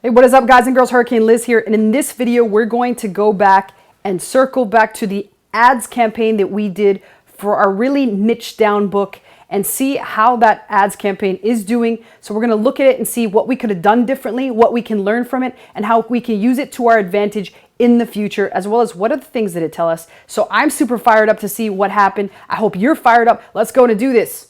Hey, what is up, guys and girls? Hurricane Liz here, and in this video we're going to go back and circle back to the ads campaign that we did for our really niche down book and see how that ads campaign is doing. So we're going to look at it and see what we could have done differently, what we can learn from it, and how we can use it to our advantage in the future, as well as what are the things that it tell us. So I'm super fired up to see what happened. I hope you're fired up. Let's go and do this.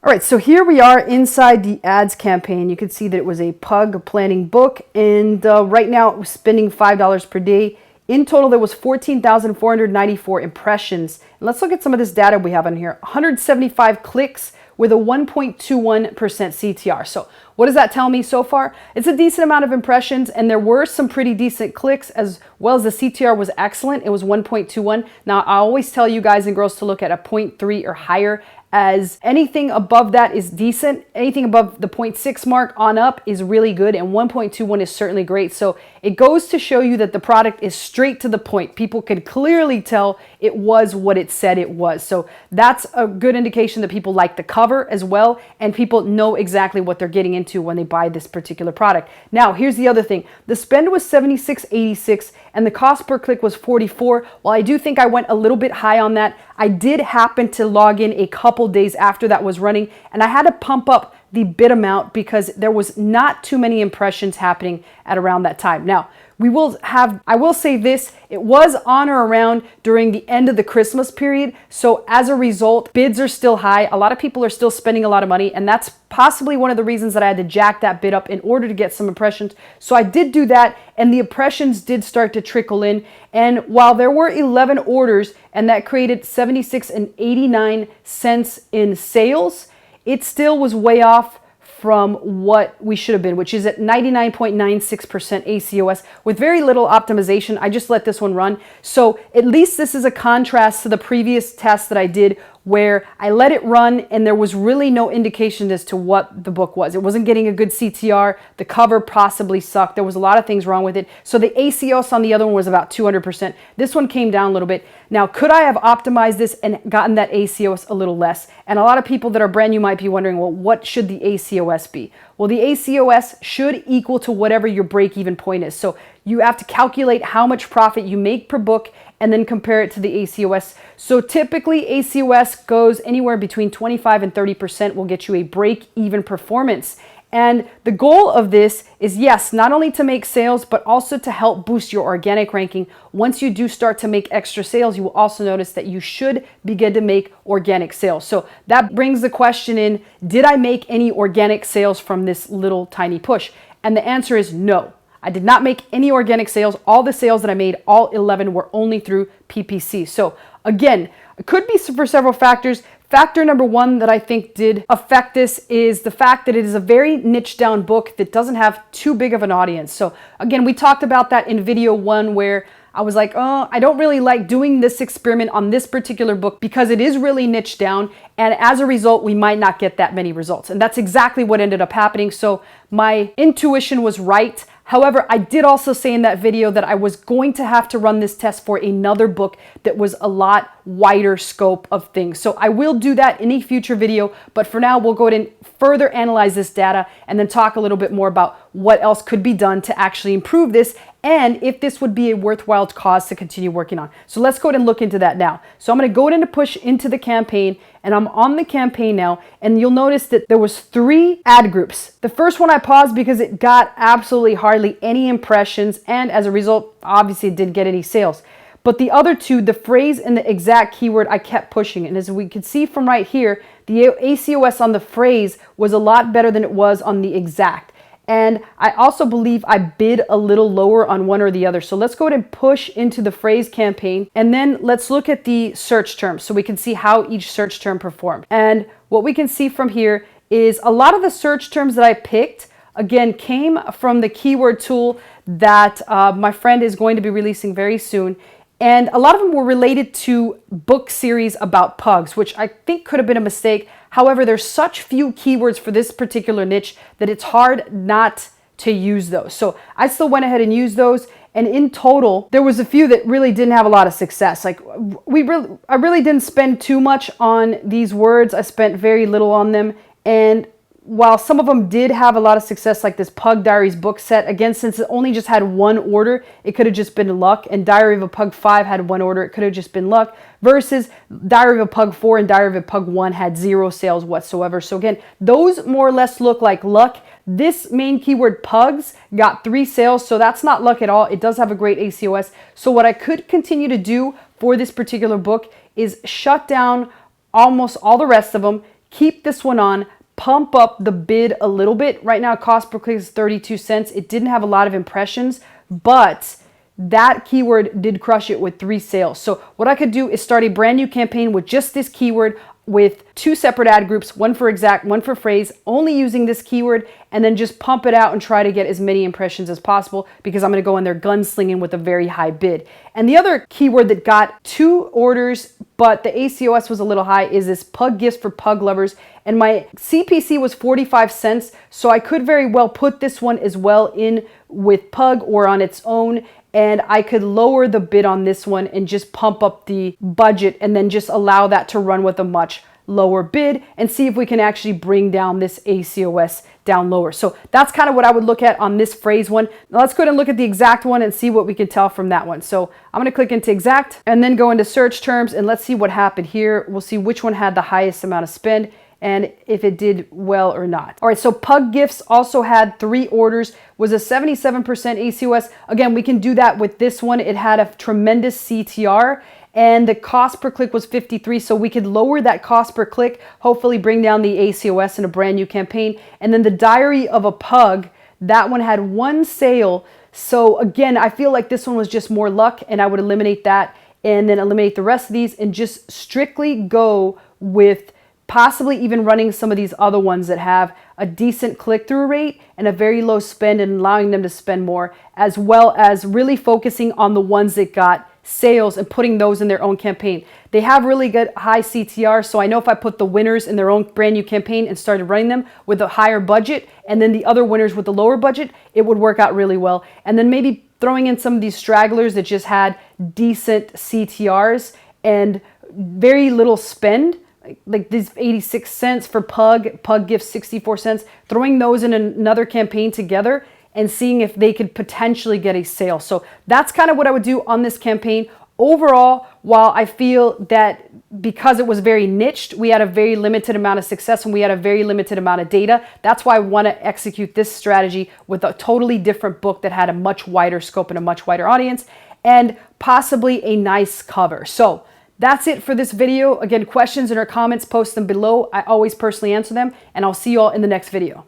All right, so here we are inside the ads campaign. You can see that it was a pug planning book, and right now it was spending $5 per day. In total, there was 14,494 impressions. And let's look at some of this data we have on here. 175 clicks with a 1.21% CTR. So what does that tell me so far? It's a decent amount of impressions, and there were some pretty decent clicks, as well as the CTR was excellent. It was 1.21. Now, I always tell you guys and girls to look at a 0.3 or higher, as anything above that is decent. Anything above the 0.6 mark on up is really good, and 1.21 is certainly great. So it goes to show you that the product is straight to the point. People can clearly tell it was what it said it was. So that's a good indication that people like the cover as well, and people know exactly what they're getting into when they buy this particular product. Now, here's the other thing. The spend was $76.86 and the cost per click was $44. While I do think I went a little bit high on that, I did happen to log in a couple days after that was running, and I had to pump up the bid amount because there was not too many impressions happening at around that time. Now, I will say this, it was on or around during the end of the Christmas period. So as a result, bids are still high. A lot of people are still spending a lot of money, and that's possibly one of the reasons that I had to jack that bid up in order to get some impressions. So I did do that, and the impressions did start to trickle in. And while there were 11 orders, and that created 76.89 cents in sales, it still was way off from what we should have been, which is at 99.96% ACOS with very little optimization. I just let this one run. So at least this is a contrast to the previous test that I did, where I let it run and there was really no indication as to what the book was. It wasn't getting a good CTR. The cover possibly sucked. There was a lot of things wrong with it. So the ACOS on the other one was about 200%. This one came down a little bit. Now, could I have optimized this and gotten that ACOS a little less? And a lot of people that are brand new might be wondering, well, what should the ACOS be? Well, the ACOS should equal to whatever your break-even point is. So you have to calculate how much profit you make per book and then compare it to the ACOS. So typically ACOS goes anywhere between 25 and 30% will get you a break-even performance. And the goal of this is, yes, not only to make sales, but also to help boost your organic ranking. Once you do start to make extra sales, you will also notice that you should begin to make organic sales. So that brings the question in, did I make any organic sales from this little tiny push? And the answer is no. I did not make any organic sales. All the sales that I made, all 11, were only through PPC. So again, it could be for several factors. Factor number one that I think did affect this is the fact that it is a very niche down book that doesn't have too big of an audience. So again, we talked about that in video one, where I was like, oh, I don't really like doing this experiment on this particular book because it is really niche down. And as a result, we might not get that many results. And that's exactly what ended up happening. So my intuition was right. However, I did also say in that video that I was going to have to run this test for another book that was a lot wider scope of things. So I will do that in a future video, but for now, we'll go ahead and further analyze this data and then talk a little bit more about what else could be done to actually improve this and if this would be a worthwhile cause to continue working on. So let's go ahead and look into that now. So I'm going to go ahead and push into the campaign, and I'm on the campaign now, and you'll notice that there was 3 ad groups. The first one I paused because it got absolutely hardly any impressions, and as a result, obviously it didn't get any sales. But the other 2, the phrase and the exact keyword, I kept pushing. And as we can see from right here, the ACOS on the phrase was a lot better than it was on the exact. And I also believe I bid a little lower on one or the other. So let's go ahead and push into the phrase campaign. And then let's look at the search terms so we can see how each search term performed. And what we can see from here is a lot of the search terms that I picked, again, came from the keyword tool that my friend is going to be releasing very soon. And a lot of them were related to book series about pugs, which I think could have been a mistake. However, there's such few keywords for this particular niche that it's hard not to use those. So I still went ahead and used those. And in total, there was a few that really didn't have a lot of success. Like I really didn't spend too much on these words. I spent very little on them. And while some of them did have a lot of success, like this Pug Diaries book set, again, since it only just had one order, it could have just been luck. And Diary of a Pug 5 had one order, it could have just been luck. Versus Diary of a Pug 4 and Diary of a Pug 1 had 0 sales whatsoever. So again, those more or less look like luck. This main keyword pugs got 3 sales, so that's not luck at all. It does have a great ACOS. So what I could continue to do for this particular book is shut down almost all the rest of them, keep this one on, pump up the bid a little bit. Right now, cost per click is 32 cents. It didn't have a lot of impressions, but that keyword did crush it with 3 sales. So what I could do is start a brand new campaign with just this keyword, with 2 separate ad groups, one for exact, one for phrase, only using this keyword, and then just pump it out and try to get as many impressions as possible, because I'm going to go in there gunslinging with a very high bid. And the other keyword that got 2 orders, but the ACOS was a little high, is this pug gifts for pug lovers. And my CPC was 45 cents, so I could very well put this one as well in with pug or on its own, and I could lower the bid on this one and just pump up the budget and then just allow that to run with a much lower bid and see if we can actually bring down this ACOS down lower. So that's kind of what I would look at on this phrase one. Now let's go ahead and look at the exact one and see what we can tell from that one. So I'm going to click into exact and then go into search terms, and let's see what happened here. We'll see which one had the highest amount of spend and if it did well or not. All right, so Pug Gifts also had 3 orders, was a 77% ACOS. Again, we can do that with this one. It had a tremendous CTR, and the cost per click was 53, so we could lower that cost per click, hopefully bring down the ACOS in a brand new campaign. And then the Diary of a Pug, that one had 1 sale. So again, I feel like this one was just more luck, and I would eliminate that and then eliminate the rest of these and just strictly go with possibly even running some of these other ones that have a decent click-through rate and a very low spend, and allowing them to spend more, as well as really focusing on the ones that got sales and putting those in their own campaign. They have really good high CTR, so I know if I put the winners in their own brand new campaign and started running them with a higher budget, and then the other winners with the lower budget, it would work out really well. And then maybe throwing in some of these stragglers that just had decent CTRs and very little spend, like these 86 cents for Pug Gift 64 cents, throwing those in another campaign together and seeing if they could potentially get a sale. So that's kind of what I would do on this campaign. Overall, while I feel that because it was very niched, we had a very limited amount of success and we had a very limited amount of data. That's why I want to execute this strategy with a totally different book that had a much wider scope and a much wider audience, and possibly a nice cover. So that's it for this video. Again, questions in our comments, post them below. I always personally answer them, and I'll see you all in the next video.